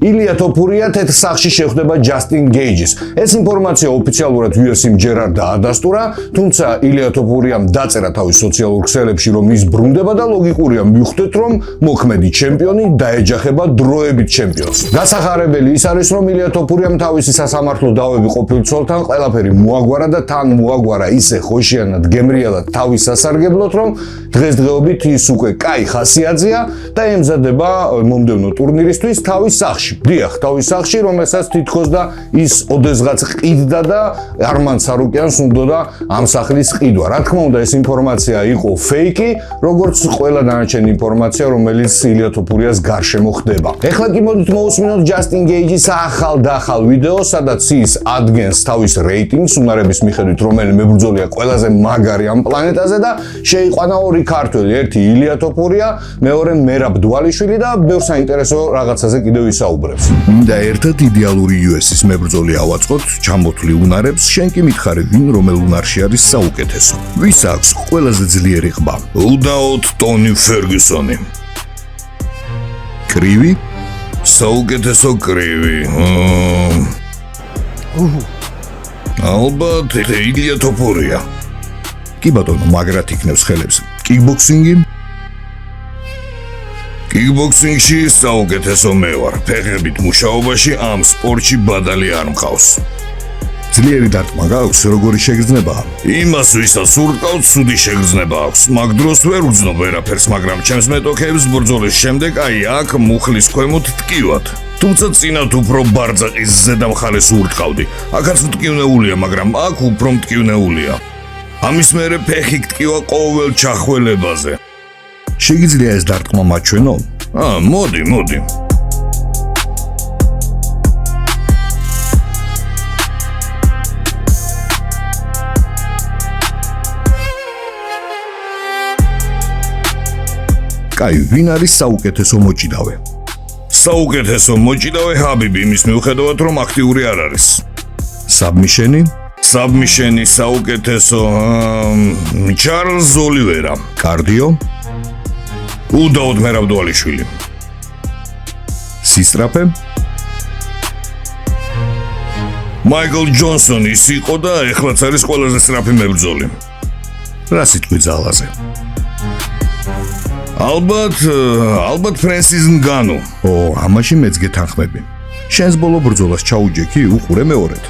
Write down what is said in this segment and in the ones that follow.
ილია თოფურია თეთრ სახში შეხვდება ჯასტინ გეიჯის. ეს ინფორმაცია ოფიციალურად UFC-მ ჯერ არ დაადასტურა, თუმცა ილია თოფურიამ დაწერა თავის სოციალურ ქსელებში, რომ ის ბრუნდება და ლოგიკურია მივხვდეთ, რომ მოქმედი ჩემპიონი დაეჯახება დროებით ჩემპიონს. გასახარებელი ის არის, რომ ილია თოფურიამ თავისი სასამართლო დავები ყოფილ ცოლთან ყველაფერი მოაგვარა და თან მოაგვარა ისე ხოშიანად გემრიელად თავის სასარგებლოდ, რომ დღესდღეობით ის უკვე კაი ხასიათზეა და ემზადება მომდევნო ტურნირისთვის თავის სახლში. დიახ, თავის სახლში, რომელსაც თითქოს და ის ოდესღაც ყიდდა და არმან სარუკიანს უნდოდა ამ სახლის ყიდვა. რა თქმა უნდა, ეს ინფორმაცია იყო ფეიკი, როგორც ყველა დანარჩენი ინფორმაცია, რომელიც ილია თოფურიას გარშემო ხდება. ეხლა კი მოდით მოусმინოთ ჯასტინ გეიჯის ახალ ვიდეო, სადაც ის ადგენს თავის რეიტინგს, უნარების მიხედვით, რომელი მებრძოლია ყველაზე მაგარი ამ პლანეტაზე და შეიყვანა ორი ქართველი, ერთი ილია თოფურია, მეორე მერაბ დვალიშვილი და ბევრ საინტერესო რაღაცაზე კიდევ ისაუბრებს. მინდა ერთად იდეალური UFC-ის მებრძოლი ავაწყოთ, ჩამოთვლი უნარებს, შენ კი მითხარი ვინ რომელ უნარში არის საუკეთესო. ვის აქვს ყველაზე ძლიერი ყბა? უდაოდ ტონი ფერგუსონი. კრივი? საუკეთესო კრივი. ალბათ ილია თოფურია. კი ბატონო, მაგრად იქნებს ხელებს. კიკბოქსინგი? კიკბოქსინგში საუკეთესო მე ვარ. ფეხებით მუშაობაში ამ სპორტში ბადალი არ მყავს. ძლიერი დარტყმა გაქვს, როგორი შეგრძნება? იმას ვისაც ურტყავს, ცუდი შეგრძნება აქვს. მაგ დროს ვერ ვგრძნობ ვერაფერს, მაგრამ ჩემს მეტოქეებს ბრძოლის შემდეგ აი აქ მუხლის ქვემოთ ტკივად. თუმცა წინათ უფრო ბარძაყის ზედა მხარეს ურტყავდი. აქაც მტკივნეულია, მაგრამ აქ უფრო მტკივნეულია. ამის მერე ფეხი გტკივა ყოველ ჩახველებაზე. შეგიძლია ეს დარტყმა მაჩვენო? მოდი. კაი, ვინ არის საუკეთესო მოჭიდავე? საუკეთესო მოჭიდავე ჰაბიბი, იმის მიუხედავად, რომ აქტიური არ არის. საბმიშენი? საბმიშენი საუკეთესო ჩარლზ ოლივერა. კარდიო? უდაოდ მერაბ დვალიშვილი. სისწრაფე? მაიკლ ჯონსონი ის იყო და ეხლაც არის ყველაზე სწრაფი მებრძოლი. რა სიტყვი ძალაზე? ალბათ ფრენსის ნგანუ. ამაში მეც გეთანხმები. შენს ბოლო ბრძოლას ჩაუჯექი, უყურე მეორედ.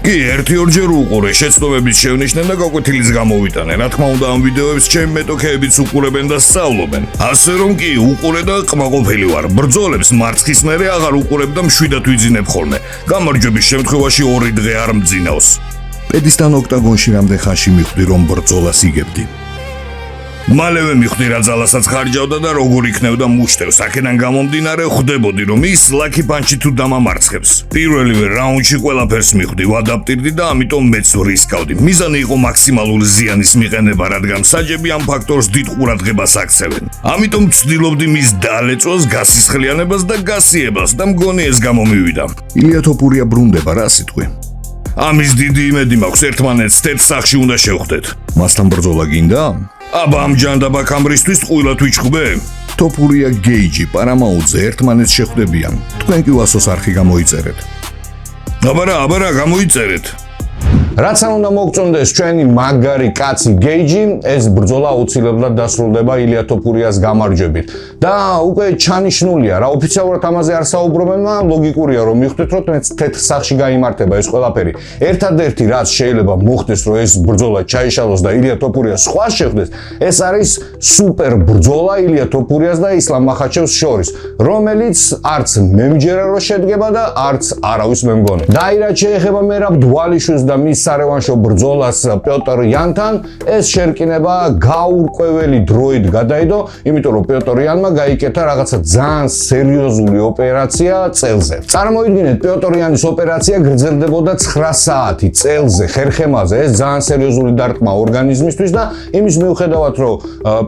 კი, ერთი-ორჯერ უყურე, შეცდომების შევნიშნე და გაკვეთილის გამოვიტანე. რა თქმა უნდა, ამ ვიდეოებს ჩემი მეტოქეებიც უყურებენ და სწავლობენ. ასე რომ კი, უყურე და ყმაყოფილი ვარ. ბრძოლებს მარცხის მერე აღარ უყურებ და მშვიდად ვიძინებ ხოლმე. გამარჯვების შემთხვევაში 2 დღე არ მძინავს. პედისთან ოქტაგონში რამდენ ხანში მიხვდი, რომ ბრძოლას იგებდი? მალევე მიხვდი რა ძალასაც ხარჯავდა და როგორ იქნევდა მუშტევს. აქედან გამომდინარე ხვდებოდი, რომ ის ლაკი პანჩი თუ დამამარცხებს. პირველივე რაუნდში ყველაფერს მიხვდი, ვადაპტირდი და ამიტომ მეც რისკავდი. მიზანი იყო მაქსიმალური ზიანის მიყენება, რადგან საჯები ამ ფაქტორს დიდ ყურადღებას აქცევენ. ამიტომ ვცდილობდი მის დალეწვას, გასისხლიანებას და გასიებას და მგონი ეს გამომივიდა. ილია თოფურია ბრუნდება, რა სიტყვი? ამის დიდი იმედი მაქვს, ერთმანეთს თეთრ სახში უნდა შევხვდეთ. მასთან ბრძოლა გინდა? აბა ამ ჯანდაბაქამრისთვის ყვილად ვიჩხუბე? თოფურია გეიჯი პარამაუნტზე ერთმანეთს შეხვდებიან. თქვენ კი ვასოს არხი გამოიწერეთ. აბა რა გამოიწერეთ? რაც არ უნდა მოგწონდეს ჩვენი მაგარი კაცი გეიჯი, ეს ბრძოლა აუცილებლად დასრულდება ილია თოფურიას გამარჯვებით. და უკვე ჩანიშნულია, რა ოფიციალურად ამაზე არ საუბრობენ, ლოგიკურია რომ მიხვდეთ, რომ თეთრ სახში გაიმართება ეს ყველაფერი. ერთადერთი რაც შეიძლება მოხდეს, რომ ეს ბრძოლა ჩაიშალოს და ილია თოფურია სხვა შეხვდეს, ეს არის სუპერ ბრძოლა ილია თოფურიას და ისლამ მახაჩევს შორის, რომელიც არც მე მჯერა რომ შედგება და არც არავის მე მგონი. და აი რაც შეეხება მერაბ დვალიშვილს და მის სარევანშო ბრძოლას პიოტრ იანთან, ეს შერკინება გაურკვეველი დროით გადაიდო, იმიტომ რომ პიოტრ იანმა გაიკეთა რაღაცა ძალიან სერიოზული ოპერაცია წელზე. წარმოიდგინეთ, პიოტრ იანის ოპერაცია გრძელდებოდა 9 საათი წელზე, ხერხემაზე, ეს ძალიან სერიოზული დარტყმა ორგანიზმისთვის და იმის მიუხედავად, რომ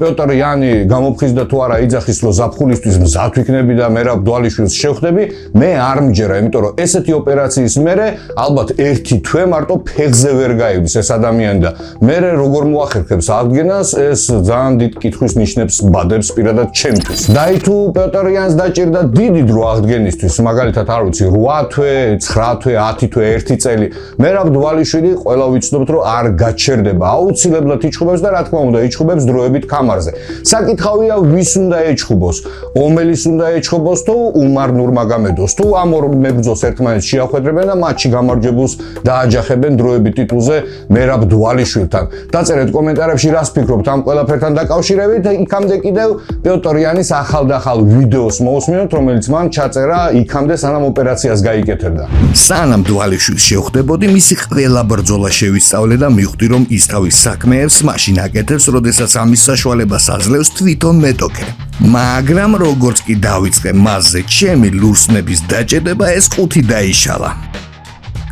პიოტრ იანი გამოფხიზდა თუ არა იძახის, რომ ზაფხულისთვის მზად ვიქნები და მერაბ დვალიშვილს შევხვდები, მე არ მჯერა, იმიტომ რომ ესეთი ოპერაციის მერე ალბათ ერთი თვე მარტო ფეხზე ვერ გაივლის ეს ადამიანი და მე როგორ მოახერხებს აღდგენას, ეს ძალიან დიდ კითხვის ნიშნებს ბადებს პირადად ჩემთვის. და თუ პეოტრიანს დაჭირდა დიდი დრო აღდგენისთვის, მაგალითად არ ვიცი 8 თვე, 9 თვე, 10 თვე, 1 წელი, მერაბ დვალიშვილი ყველა ვიცნობთ რომ არ გაჩერდება, აუცილებლად იჩხუბებს და რა თქმა უნდა იჩხუბებს დროებით კამარზე. საკითხავია ვის უნდა ეჩხუბოს, ომელის უნდა ეჩხუბოს თუ უმარნურმა გამედოს, თუ ამ ორ მებრძოლს ერთმანეთს შეახვედრებენ და მატჩი გამარჯვებულს დააჯახებენ დროებით ტიტულზე მერაბ დვალიშვილთან. დაწერეთ კომენტარებში რას ფიქრობთ ამ ყველაფერთან დაკავშირებით, იქამდე კიდევ პეოტრიანის ახალ ვიდეოს მოვუსმინოთ, რომელიც მან ჩაწერა იქამდე სანამ ოპერაციას გაიკეთებდა. სანამ დვალიშვილს შევხვდებოდი, მისი ყველა ბრძოლა შევისწავლე და მივხვდი, რომ ის თავის საქმეებს მაშინ აკეთებს, როდესაც ამის საშუალებას აძლევს თვითონ მეტოქე. მაგრამ როგორც კი დავიწყე მასზე ჩემი ლურსმნების დაჭედება, ეს ყუთი დაიშალა.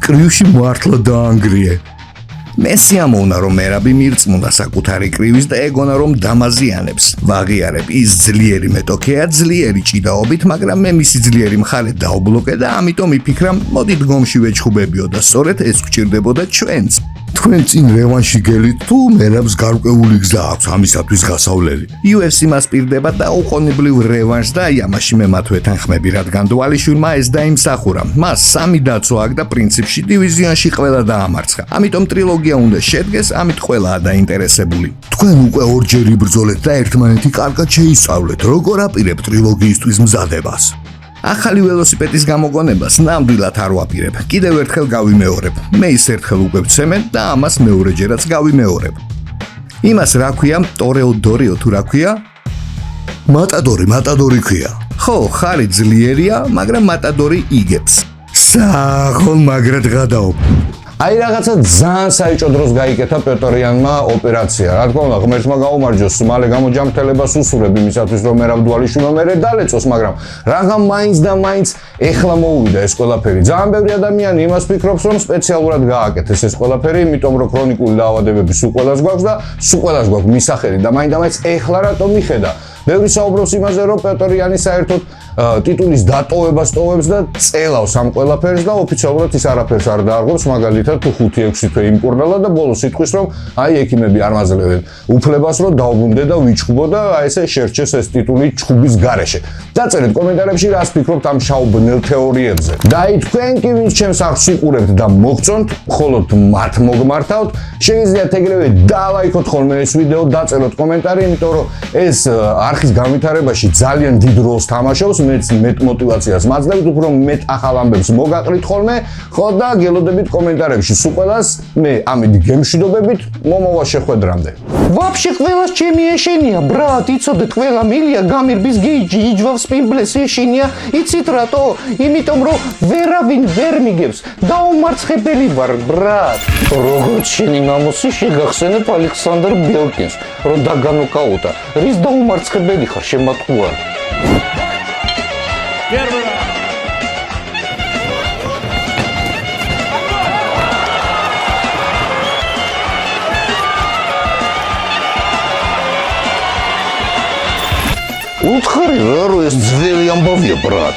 კრივში მართლა დაანგრიე. მე სიამოვნა რომ მერაბი მირწმუნდა საკუთარი კრივის და ეგონა რომ დამაზიანებს. ვაღიარებ, ის ძლიერი მეტოქეა, ძლიერი ჭიდაობით, მაგრამ მე მისი ძლიერი მხარე დაუბლოკე და ამიტომ იფიქრა, მოდი დგომში ვეჩხუბებიო და სწორედ ეს გვჭირდებოდა ჩვენც. თქვენ წინ რევანში გელით თუ მერაბს გარკვეული გზა აქვს ამისათვის გასავლელი. UFC მას პირდება და უყონებლივ რევანშს და ამაში მე მათ ვეთანხმები, რადგან დვალიშვილმა ეს დაიმსახურა. მას 3 დაცვა აქვს და პრინციპში დივიზიონში ყველა დაამარცხა. ამიტომ ტრილოგია უნდა შედგეს, ამით ყველაა დაინტერესებული. თქვენ უკვე ორჯერ იბრძოლეთ და ერთმანეთი კარგად შეისწავლეთ, როგორ აპირებ ტრილოგიისთვის მზადებას. ახალი ველოსიპედის გამოგონებას ნამდვილად არ ვაპირებ. კიდევ ერთხელ გავიმეორებ. მე ის ერთხელ უკვე ვცემენ და ამას მეორეჯერაც გავიმეორებ. იმას რა ქვია? ტორეოდორიო თუ რა ქვია? მატადორი ქვია. ხო, ხარი ძლიერია, მაგრამ მატადორი იგებს. საღოლ მაგრად გადაობ. აი რაღაცა ძალიან საეჭო დროს გაიკეთა პეოტრიანმა ოპერაცია. რა თქმა უნდა, ღმერთმა გაუმარჯოს, მალე გამოჯამრთელებას უსურებ იმისათვის, რომ მერაბ დვალიშვილმა მერე დალეწოს, მაგრამ რაღამ მაინც და მაინც ეხლა მოუვიდა ეს ყველაფერი. ძალიან ბევრი ადამიანი იმას ფიქრობს, რომ სპეციალურად გააკეთეს ეს ყველაფერი, იმიტომ რომ ქრონიკული დაავადებები სულ ყველას გვაქვს და სულ ყველას გვაქვს მისახელი და მაინც ეხლა რატომ მიხედა. ბევრი საუბრობს იმაზე, რომ პეოტრიანი საერთოდ ტიტულის დატოვებას ტოვებს და წელავს ამ ყველაფერს და ოფიციალურად ის არაფერს არ დაარღვევს, მაგალითად თუ 5-6 თვე იმკურნალა და ბოლოს იტყვის, რომ აი ექიმები არ მაძლევენ უფლებას, რომ დაუბრუნდე და ვიჩხუბო და აი ესე შერჩეს ეს ტიტული ჩხუბის გარეშე. დაწერეთ კომენტარებში რას ფიქრობთ ამ შაუბნელ თეორიებზე. და აი თქვენ კი ვინც ჩემს არხს უყურებთ და მოგწონთ, მხოლოდ მათ მოგმართავთ, შეგიძლიათ ეგრევე დალაიქოთ ხოლმე ეს ვიდეო, დაწეროთ კომენტარი, იმიტომ რომ ეს არხის განვითარებაში ძალიან დიდ როლს თამაშობს. მეც მეტ мотивაციას მაძლევთ, უფრო მეტ ახალ ამბებს მოგაყრით ხოლმე, ხო და გელოდებით კომენტარებში. სულ ყველას მე ამით გემშვიდობებით, მომავალ შეხვედრამდე. Вообще ყველას ჩემი ეშენია, ბრატ, იცოდეთ ყველა მილია გამირბის გეიჯი იჯვავს პიმბლეს ეშენია, იცით რატო? იმიტომ რომ ვერავინ ვერ მიგებს, დაუმარცხებელი ვარ, ბრატ. როგორც შენი მამოსი შეგახსენებ ალექსანდრ ბელკინს, რომ დაგანოკაუტა. რის დაუმარცხებელი ხარ, შემატყუარ. Первый раунд. უთხარი რა რო ეს ძველი ამბავია, ბრატ.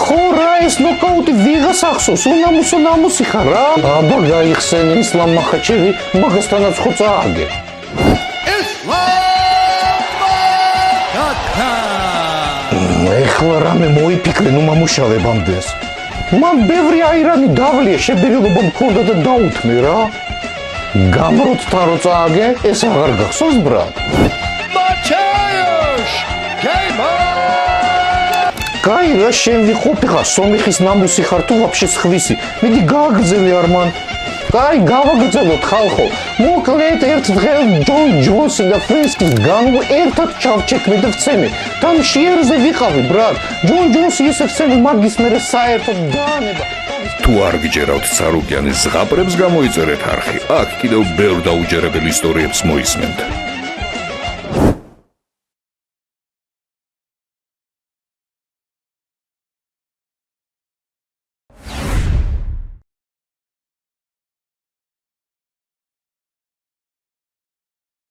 ხო რა ეს ნოკაუტი ვიღას ახსოვს, უნამუსი ხარ რა? აბა გაიხსენე ისლამ მახაჩევი, მაგასთანაც ხო წააგე. ეხლა რამე მოიფიქრე, ნუ მამუშავებამდეს. მან ბევრი აირანი დავლია, შეբერილობა მქონდა და დაუთმე რა. გამროთთან რო წააგე, ეს აღარ გახსოვს, ბრატ? კაი რა შენ ვიყოფი ხარ, სომეხის ნამუსი ხარ თუ ვაფშე სხვისი. მიდი გააგრძელე არმან. კაი გავაგრძელოთ ხალხო. მოკლედ ერთ დღეს ჯონ ჯონსი და ფრენსკის განვ ერთად ჩავჩექმე და ვცემე. დამშიერზე ვიყავი, ბრატ. ჯონ ჯონსი ისე ვცემე, მაგის მერე საერთოდ დაანება. თუ არ გიჯერავთ ცარუკიანის ზღაპრებს გამოიწერეთ არხი. აქ კიდევ ბევრ დაუჯერებელ ისტორიებს მოისმენთ.